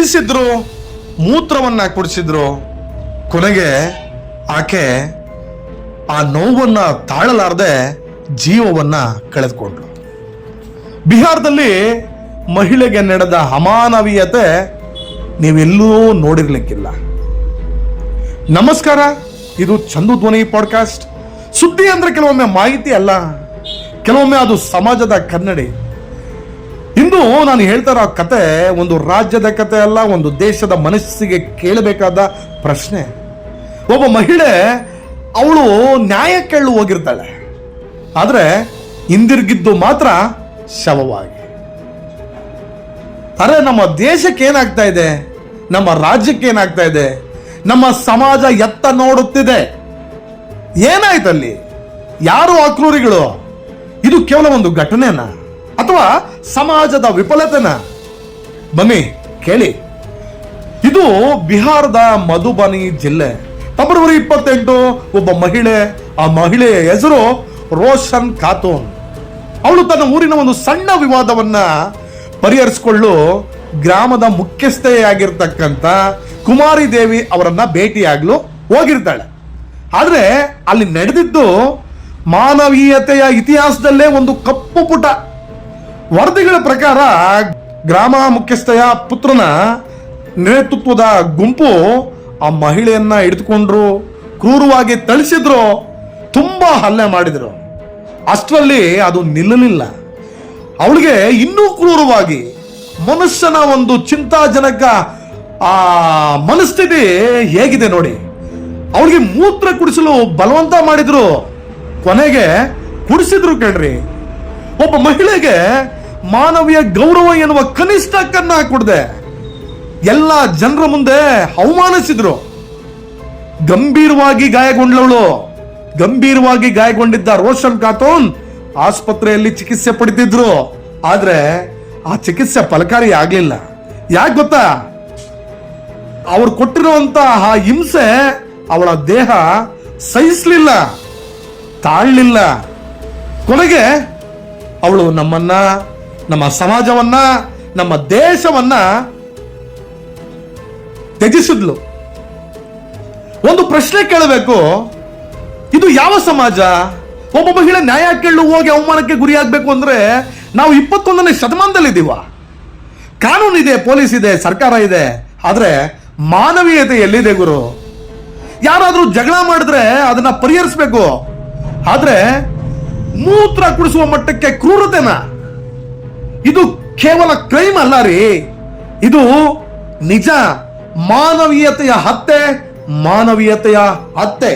ಥಳಿಸಿದ್ರು, ಮೂತ್ರವನ್ನ ಕುಡಿಸಿದ್ರು. ಕೊನೆಗೆ ಆಕೆ ಆ ನೋವನ್ನ ತಾಳಲಾರದೆ ಜೀವವನ್ನ ಕಳೆದುಕೊಂಡ್ರು. ಬಿಹಾರದಲ್ಲಿ ಮಹಿಳೆಗೆ ನಡೆದ ಅಮಾನವೀಯತೆ ನೀವೆಲ್ಲೂ ನೋಡಿರ್ಲಿಕ್ಕಿಲ್ಲ. ನಮಸ್ಕಾರ, ಇದು ಚಂದು ಧ್ವನಿ ಪಾಡ್ಕಾಸ್ಟ್. ಸುದ್ದಿ ಅಂದ್ರೆ ಕೆಲವೊಮ್ಮೆ ಮಾಹಿತಿ ಅಲ್ಲ, ಕೆಲವೊಮ್ಮೆ ಅದು ಸಮಾಜದ ಕನ್ನಡಿ. ಇಂದು ನಾನು ಹೇಳ್ತಾ ಇರೋ ಕತೆ ಒಂದು ರಾಜ್ಯದ ಕತೆ ಅಲ್ಲ, ಒಂದು ದೇಶದ ಮನಸ್ಸಿಗೆ ಕೇಳಬೇಕಾದ ಪ್ರಶ್ನೆ. ಒಬ್ಬ ಮಹಿಳೆ ಅವಳು ನ್ಯಾಯ ಕೇಳಲು ಹೋಗಿರ್ತಾಳೆ, ಆದ್ರೆ ಹಿಂದಿರುಗಿದ್ದು ಮಾತ್ರ ಶವವಾಗಿ. ಅರೆ, ನಮ್ಮ ದೇಶಕ್ಕೆ ಏನಾಗ್ತಾ ಇದೆ, ನಮ್ಮ ರಾಜ್ಯಕ್ಕೆ ಏನಾಗ್ತಾ ಇದೆ, ನಮ್ಮ ಸಮಾಜ ಎತ್ತ ನೋಡುತ್ತಿದೆ, ಏನಾಯ್ತಲ್ಲಿ? ಯಾರು ಅಕ್ರೂರಿಗಳು? ಇದು ಕೇವಲ ಒಂದು ಘಟನೆನಾ ಅಥವಾ ಸಮಾಜದ ವಿಫಲತೆನ? ಬನ್ನಿ ಕೇಳಿ. ಇದು ಬಿಹಾರದ ಮಧುಬನಿ ಜಿಲ್ಲೆ. ಫೆಬ್ರವರಿ 28 ಒಬ್ಬ ಮಹಿಳೆ, ಆ ಮಹಿಳೆಯ ಹೆಸರು ರೋಷನ್ ಖಾತೂನ್. ಅವಳು ತನ್ನ ಊರಿನ ಒಂದು ಸಣ್ಣ ವಿವಾದವನ್ನ ಪರಿಹರಿಸಿಕೊಳ್ಳಲು ಗ್ರಾಮದ ಮುಖ್ಯಸ್ಥೆಯಾಗಿರ್ತಕ್ಕಂಥ ಕುಮಾರಿ ದೇವಿ ಅವರನ್ನ ಭೇಟಿಯಾಗಲು ಹೋಗಿರ್ತಾಳೆ. ಆದ್ರೆ ಅಲ್ಲಿ ನಡೆದಿದ್ದು ಮಾನವೀಯತೆಯ ಇತಿಹಾಸದಲ್ಲೇ ಒಂದು ಕಪ್ಪು ಪುಟ. ವರದಿಗಳ ಪ್ರಕಾರ ಗ್ರಾಮ ಮುಖ್ಯಸ್ಥೆಯ ಪುತ್ರನ ನೇತೃತ್ವದ ಗುಂಪು ಆ ಮಹಿಳೆಯನ್ನ ಹಿಡಿದುಕೊಂಡ್ರು, ಕ್ರೂರವಾಗಿ ಥಳಿಸಿದ್ರು, ತುಂಬಾ ಹಲ್ಲೆ ಮಾಡಿದ್ರು. ಅಷ್ಟರಲ್ಲಿ ಅದು ನಿಲ್ಲಲಿಲ್ಲ. ಅವಳಿಗೆ ಇನ್ನೂ ಕ್ರೂರವಾಗಿ, ಮನುಷ್ಯನ ಒಂದು ಚಿಂತಾಜನಕ ಆ ಮನಸ್ಥಿತಿ ಹೇಗಿದೆ ನೋಡಿ. ಅವಳಿಗೆ ಮೂತ್ರ ಕುಡಿಸಲು ಬಲವಂತ ಮಾಡಿದ್ರು, ಕೊನೆಗೆ ಕುಡಿಸಿದ್ರು. ಕೇಳ್ರಿ, ಒಬ್ಬ ಮಹಿಳೆಗೆ ಮಾನವೀಯ ಗೌರವ ಎನ್ನುವ ಕನಿಷ್ಠ ಕನ್ನ ಕೊಡದೆ ಎಲ್ಲ ಜನರ ಮುಂದೆ ಅವಮಾನಿಸಿದ್ರು. ಗಂಭೀರವಾಗಿ ಗಾಯಗೊಂಡಿದ್ದ ರೋಷನ್ ಖಾತೂನ್ ಆಸ್ಪತ್ರೆಯಲ್ಲಿ ಚಿಕಿತ್ಸೆ ಪಡೆದಿದ್ರು. ಆದ್ರೆ ಆ ಚಿಕಿತ್ಸೆ ಫಲಕಾರಿ ಆಗ್ಲಿಲ್ಲ. ಯಾಕೆ ಗೊತ್ತಾ? ಅವ್ರು ಕೊಟ್ಟಿರುವಂತಹ ಹಿಂಸೆ ಅವಳ ದೇಹ ಸಹಿಸಲಿಲ್ಲ, ತಾಳಲಿಲ್ಲ. ಕೊನೆಗೆ ಅವಳು ನಮ್ಮನ್ನ, ನಮ್ಮ ಸಮಾಜವನ್ನ, ನಮ್ಮ ದೇಶವನ್ನ ತ್ಯಜಿಸಿದ್ಲು. ಒಂದು ಪ್ರಶ್ನೆ ಕೇಳಬೇಕು, ಇದು ಯಾವ ಸಮಾಜ? ಒಬ್ಬ ಮಹಿಳೆ ನ್ಯಾಯ ಕೇಳಲು ಹೋಗಿ ಅವಮಾನಕ್ಕೆ ಗುರಿಯಾಗಬೇಕು ಅಂದ್ರೆ ನಾವು 21ನೇ ಶತಮಾನದಲ್ಲಿದ್ದೀವ. ಕಾನೂನಿದೆ, ಪೊಲೀಸ್ ಇದೆ, ಸರ್ಕಾರ ಇದೆ, ಆದ್ರೆ ಮಾನವೀಯತೆ ಎಲ್ಲಿದೆ ಗುರು? ಯಾರಾದ್ರೂ ಜಗಳ ಮಾಡಿದ್ರೆ ಅದನ್ನ ಪರಿಹರಿಸಬೇಕು, ಆದ್ರೆ ಮೂತ್ರ ಕುಡಿಸುವ ಮಟ್ಟಕ್ಕೆ ಕ್ರೂರತೆನ? ಇದು ಕೇವಲ ಕ್ರೈಮ್ ಅಲ್ಲ ರೀ, ಇದು ನಿಜ ಮಾನವೀಯತೆಯ ಹತ್ಯೆ.